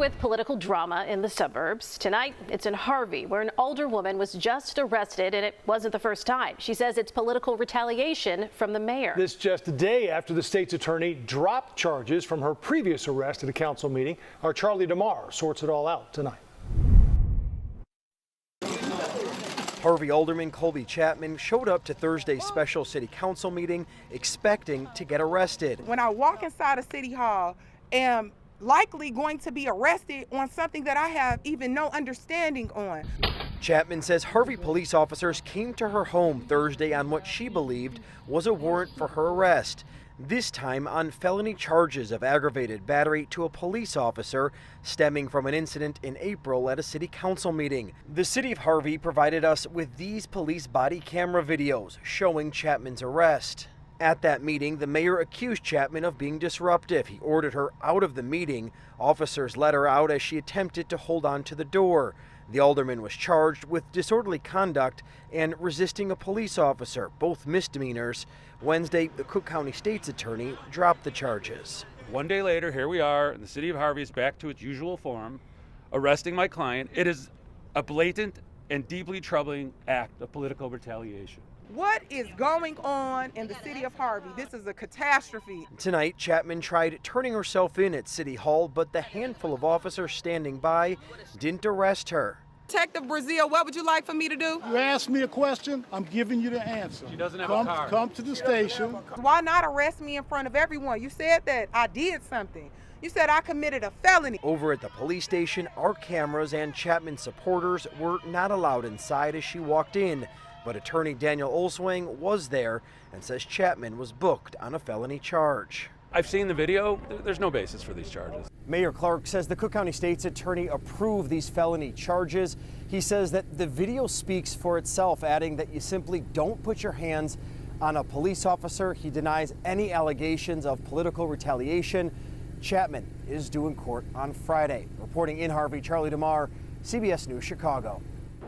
with political drama in the suburbs. Tonight, it's in Harvey, where an older woman was just arrested, and it wasn't the first time. She says it's political retaliation from the mayor. This just a day after the state's attorney dropped charges from her previous arrest at a council meeting. Our Charlie DeMar sorts it all out tonight. Harvey Alderman Colby Chapman showed up to Thursday's special city council meeting expecting to get arrested. When I walk inside of City Hall, am likely going to be arrested on something that I have even no understanding on. Chapman says Harvey police officers came to her home Thursday on what she believed was a warrant for her arrest. This time on felony charges of aggravated battery to a police officer stemming from an incident in April at a city council meeting. The city of Harvey provided us with these police body camera videos showing Chapman's arrest. At that meeting, the mayor accused Chapman of being disruptive. He ordered her out of the meeting. Officers let her out as she attempted to hold on to the door. The alderman was charged with disorderly conduct and resisting a police officer, both misdemeanors. Wednesday, the Cook County State's attorney dropped the charges. One day later, here we are, and the city of Harvey is back to its usual form, arresting my client. It is a blatant and deeply troubling act of political retaliation. What is going on in the city of Harvey? This is a catastrophe. Tonight, Chapman tried turning herself in at City Hall, but the handful of officers standing by didn't arrest her. Detective Brazil, what would you like for me to do? You asked me a question, I'm giving you the answer. She doesn't have a car. Come to the station. Why not arrest me in front of everyone? You said that I did something. You said I committed a felony. Over at the police station, our cameras and Chapman supporters were not allowed inside as she walked in. But attorney Daniel Olswang was there and says Chapman was booked on a felony charge. I've seen the video. There's no basis for these charges. Mayor Clark says the Cook County State's attorney approved these felony charges. He says that the video speaks for itself, adding that you simply don't put your hands on a police officer. He denies any allegations of political retaliation. Chapman is due in court on Friday. Reporting in Harvey, Charlie DeMar, CBS News, Chicago.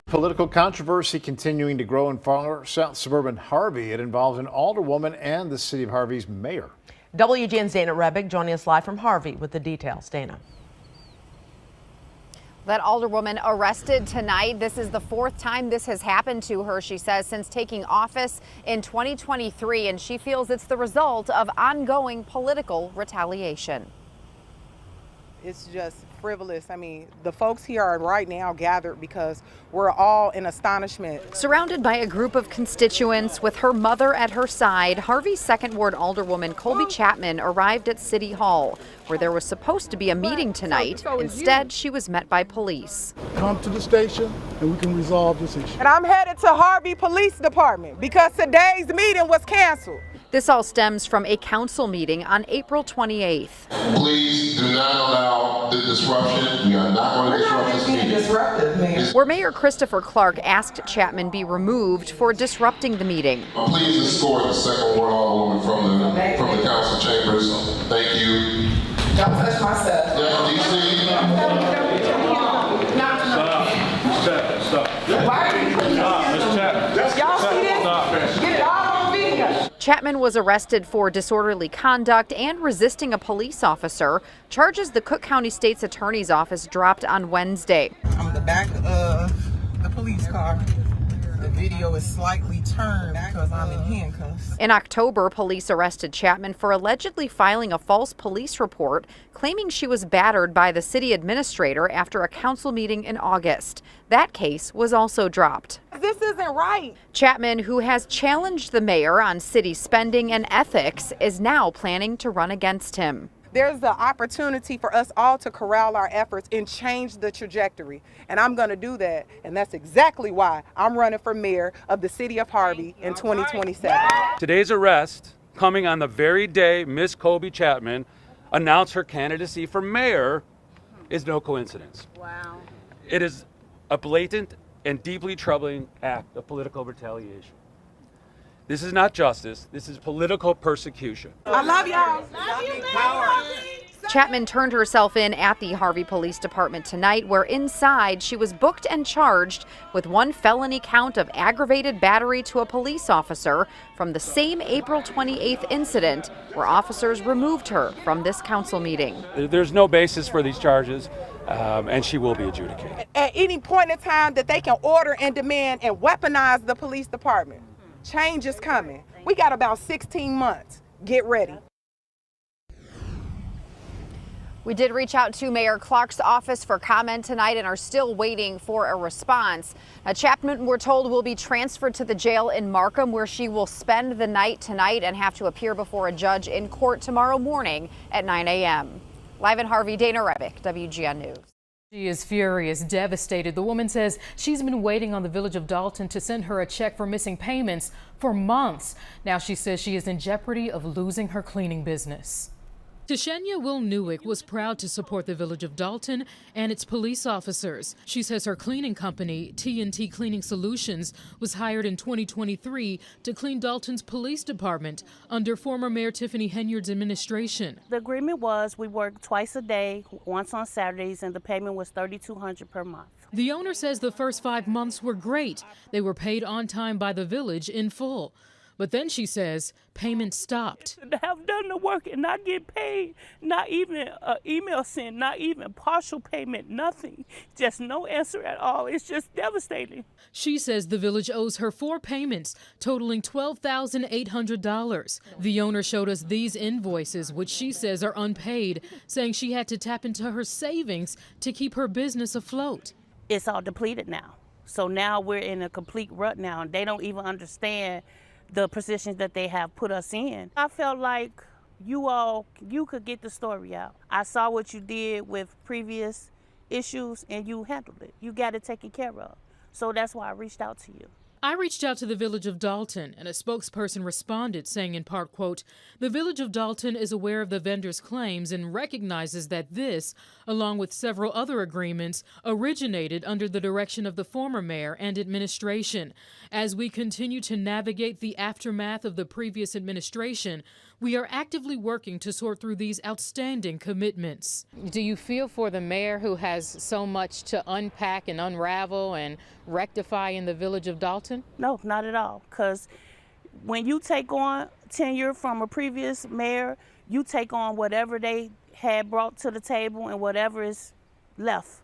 Political controversy continuing to grow in far south suburban Harvey. It involves an alderwoman and the city of Harvey's mayor. WGN's Dana Rebick joining us live from Harvey with the details. Dana. That alderwoman arrested tonight. This is the fourth time this has happened to her, she says, since taking office in 2023, and she feels it's the result of ongoing political retaliation. It's just frivolous. I mean, the folks here are right now gathered because we're all in astonishment. Surrounded by a group of constituents with her mother at her side, Harvey's Second Ward Alderwoman Colby Chapman arrived at City Hall, where there was supposed to be a meeting tonight. Instead, she was met by police. Come to the station and we can resolve this issue. And I'm headed to Harvey Police Department because today's meeting was canceled. This all stems from a council meeting on April 28th. Please do not allow the disruption. We are not going to disrupt this meeting. Disruptive, where Mayor Christopher Clark asked Chapman be removed for disrupting the meeting. Please escort the Second Ward Alderwoman from the council chambers. Thank you. Don't touch my stuff. DC. Stop. Why are you putting this? Y'all see this? Get it all on video. Chapman was arrested for disorderly conduct and resisting a police officer, charges the Cook County State's Attorney's Office dropped on Wednesday. I'm in the back of the police car. The video is slightly turned because I'm in handcuffs. In October, police arrested Chapman for allegedly filing a false police report claiming she was battered by the city administrator after a council meeting in August. That case was also dropped. This isn't right. Chapman, who has challenged the mayor on city spending and ethics, is now planning to run against him. There's the opportunity for us all to corral our efforts and change the trajectory. And I'm going to do that. And that's exactly why I'm running for mayor of the city of Harvey in 2027. Today's arrest, coming on the very day Ms. Colby Chapman announced her candidacy for mayor, is no coincidence. Wow. It is a blatant and deeply troubling act of political retaliation. This is not justice. This is political persecution. I love y'all. Love you, Chapman turned herself in at the Harvey Police Department tonight, where inside she was booked and charged with one felony count of aggravated battery to a police officer from the same April 28th incident where officers removed her from this council meeting. There's no basis for these charges, and she will be adjudicated. At any point in time that they can order and demand and weaponize the police department, change is coming. We got about 16 months. Get ready. We did reach out to Mayor Clark's office for comment tonight and are still waiting for a response. Now, Chapman, we're told, will be transferred to the jail in Markham, where she will spend the night tonight and have to appear before a judge in court tomorrow morning at 9 a.m. Live in Harvey, Dana Rebick, WGN News. She is furious, devastated. The woman says she's been waiting on the Village of Dolton to send her a check for missing payments for months. Now she says she is in jeopardy of losing her cleaning business. Tashenya Will-Newick was proud to support the Village of Dolton and its police officers. She says her cleaning company, T&T Cleaning Solutions, was hired in 2023 to clean Dolton's police department under former Mayor Tiffany Henyard's administration. The agreement was we work twice a day, once on Saturdays, and the payment was $3,200 per month. The owner says the first 5 months were great. They were paid on time by the village in full. But then she says payment stopped. To have done the work and not get paid, not even an email sent, not even partial payment, nothing, just no answer at all. It's just devastating. She says the village owes her 4 payments, totaling $12,800. The owner showed us these invoices, which she says are unpaid, saying she had to tap into her savings to keep her business afloat. It's all depleted now. So now we're in a complete rut now, and they don't even understand the positions that they have put us in. I felt like you could get the story out. I saw what you did with previous issues and you handled it. You got it taken care of. So that's why I reached out to you. I reached out to the Village of Dolton, and a spokesperson responded saying in part, quote, "The Village of Dolton is aware of the vendor's claims and recognizes that this, along with several other agreements, originated under the direction of the former mayor and administration. As we continue to navigate the aftermath of the previous administration, we are actively working to sort through these outstanding commitments." Do you feel for the mayor who has so much to unpack and unravel and rectify in the Village of Dolton? No, not at all. Because when you take on tenure from a previous mayor, you take on whatever they had brought to the table and whatever is left.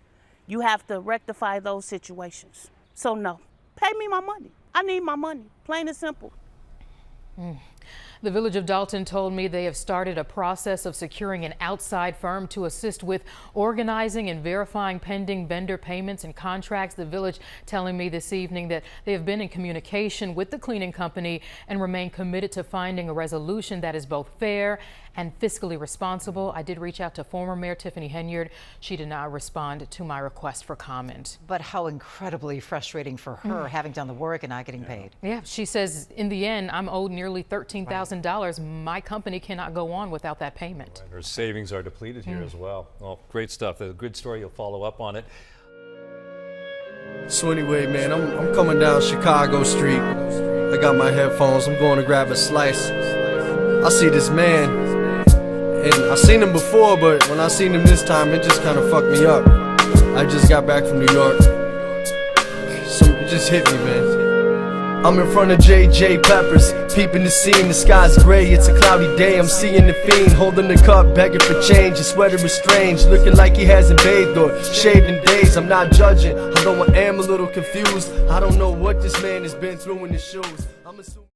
You have to rectify those situations. So no, pay me my money. I need my money, plain and simple. The Village of Dolton told me they have started a process of securing an outside firm to assist with organizing and verifying pending vendor payments and contracts. The village telling me this evening that they have been in communication with the cleaning company and remain committed to finding a resolution that is both fair and fiscally responsible. I did reach out to former Mayor Tiffany Henyard. She did not respond to my request for comment. But how incredibly frustrating for her, having done the work and not getting paid. Yeah, she says in the end, I'm owed nearly $13,000. My company cannot go on without that payment. Right. Her savings are depleted here as well. Well, great stuff. A good story. You'll follow up on it. So anyway, man, I'm coming down Chicago Street. I got my headphones. I'm going to grab a slice. I see this man. And I seen him before, but when I seen him this time, it just kind of fucked me up. I just got back from New York. So it just hit me, man. I'm in front of J.J. Peppers, peeping the scene. The sky's gray, it's a cloudy day. I'm seeing the fiend, holding the cup, begging for change. His sweater is strange, looking like he hasn't bathed or shaved in days. I'm not judging, although I am a little confused. I don't know what this man has been through in his shoes. I'm assuming